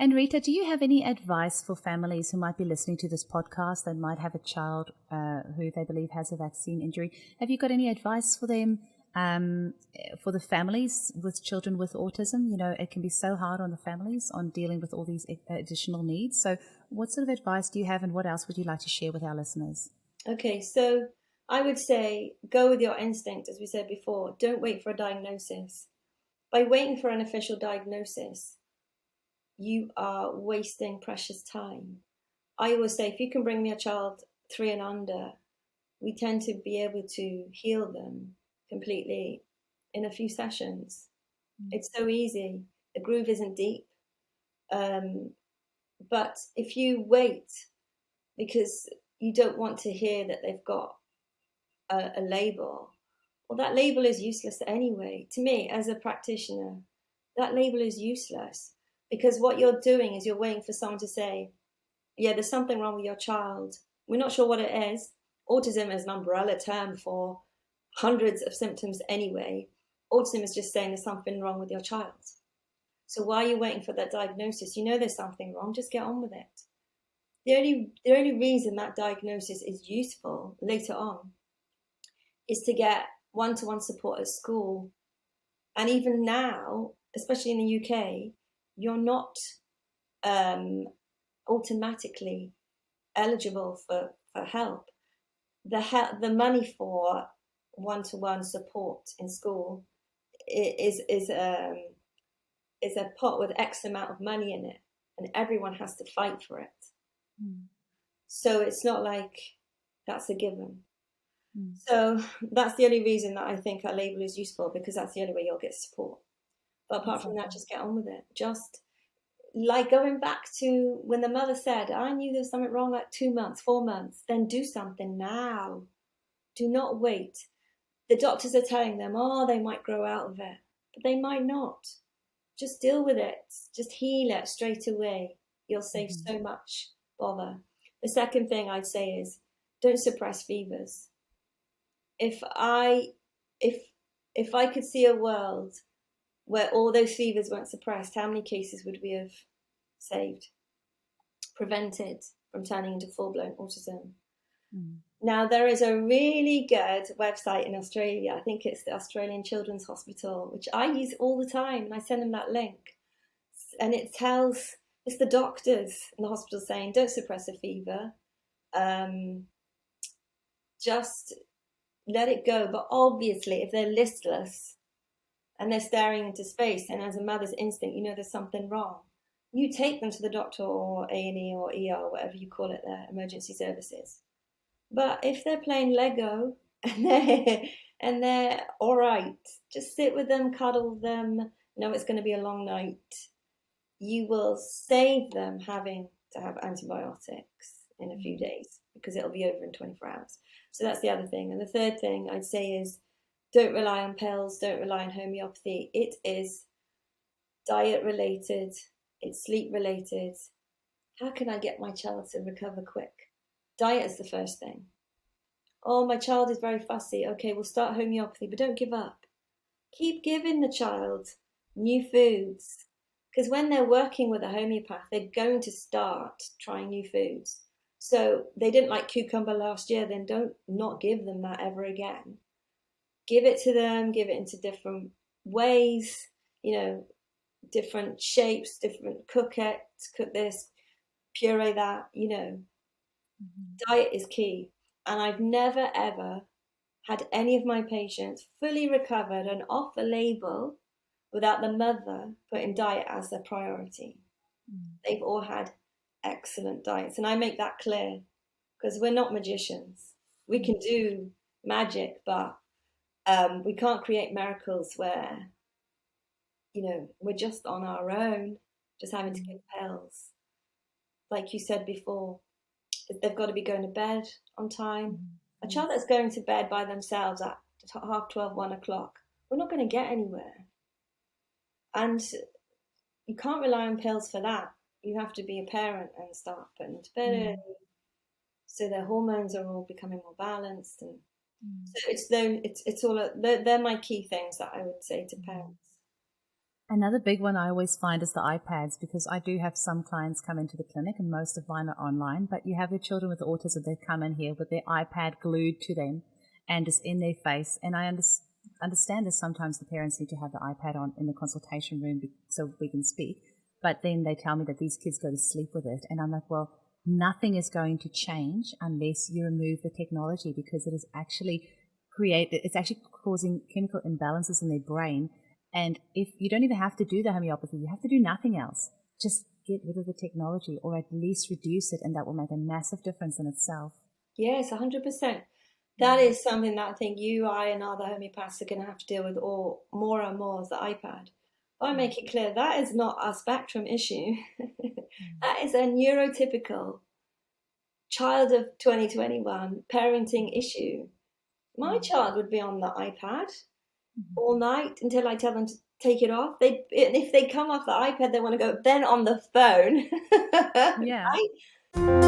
And Rita, do you have any advice for families who might be listening to this podcast that might have a child who they believe has a vaccine injury? Have you got any advice for them, for the families with children with autism? You know, it can be so hard on the families on dealing with all these additional needs. So what sort of advice do you have, and what else would you like to share with our listeners? Okay, so I would say go with your instinct, as we said before. Don't wait for a diagnosis. By waiting for an official diagnosis, you are wasting precious time. I always say, if you can bring me a child 3 and under, we tend to be able to heal them completely in a few sessions. It's so easy. The groove isn't deep. But if you wait because you don't want to hear that they've got a label, well, that label is useless anyway. To me, as a practitioner, that label is useless, because what you're doing is you're waiting for someone to say, yeah, there's something wrong with your child. We're not sure what it is. Autism is an umbrella term for hundreds of symptoms anyway. Autism is just saying there's something wrong with your child. So why are you waiting for that diagnosis? You know there's something wrong, just get on with it. The only reason that diagnosis is useful later on is to get one-to-one support at school. And even now, especially in the UK, you're not automatically eligible for help. The money for one-to-one support in school is a pot with X amount of money in it, and everyone has to fight for it. So it's not like that's a given. So that's the only reason that I think our label is useful, because that's the only way you'll get support. But apart from that, just get on with it. Just like going back to when the mother said, I knew there was something wrong like 2 months, 4 months, then do something now. Do not wait. The doctors are telling them, oh, they might grow out of it, but they might not. Just deal with it. Just heal it straight away. You'll save so much bother. The second thing I'd say is, don't suppress fevers. If I could see a world where all those fevers weren't suppressed, how many cases would we have saved, prevented from turning into full-blown autism? Now, there is a really good website in Australia. I think it's the Australian Children's Hospital, which I use all the time, and I send them that link. And it's the doctors in the hospital saying, don't suppress a fever. Just let it go. But obviously, if they're listless and they're staring into space, and as a mother's instinct, you know there's something wrong, you take them to the doctor or A&E or ER, whatever you call it, their emergency services. But if they're playing Lego and they're all right, just sit with them, cuddle them, know it's going to be a long night. You will save them having to have antibiotics in a few days, because it'll be over in 24 hours. So that's the other thing. And the third thing I'd say is, don't rely on pills, don't rely on homeopathy. It is diet related, it's sleep related. How can I get my child to recover quick? Diet is the first thing. Oh, my child is very fussy. Okay, we'll start homeopathy, but don't give up. Keep giving the child new foods, because when they're working with a homeopath, they're going to start trying new foods. So they didn't like cucumber last year, then don't not give them that ever again. Give it to them, give it into different ways, different shapes, cook this, puree that, Diet is key. And I've never, ever had any of my patients fully recovered and off a label without the mother putting diet as their priority. They've all had excellent diets. And I make that clear, because we're not magicians. We can do magic, but we can't create miracles where, we're just on our own, just having to give pills. Like you said before, they've got to be going to bed on time. A child that's going to bed by themselves at 12:30, 1 o'clock, we're not going to get anywhere. And you can't rely on pills for that. You have to be a parent and start putting them to bed early, so their hormones are all becoming more balanced. And so they're my key things that I would say to parents. Another big one I always find is the iPads, because I do have some clients come into the clinic and most of mine are online, but you have the children with autism that come in here with their iPad glued to them and just in their face. And I understand that sometimes the parents need to have the iPad on in the consultation room so we can speak, but then they tell me that these kids go to sleep with it. And I'm like, well, nothing is going to change unless you remove the technology, because it is actually it's actually causing chemical imbalances in their brain. And if you don't even have to do the homeopathy, you have to do nothing else. Just get rid of the technology, or at least reduce it, and that will make a massive difference in itself. Yes, 100%. That is something that I think you, I, and other homeopaths are going to have to deal with all more and more, is the iPad. I make it clear that is not a spectrum issue. That is a neurotypical child of 2021 parenting issue. My child would be on the iPad all night until I tell them to take it off. If they come off the iPad, they want to go then on the phone. Yeah. Right?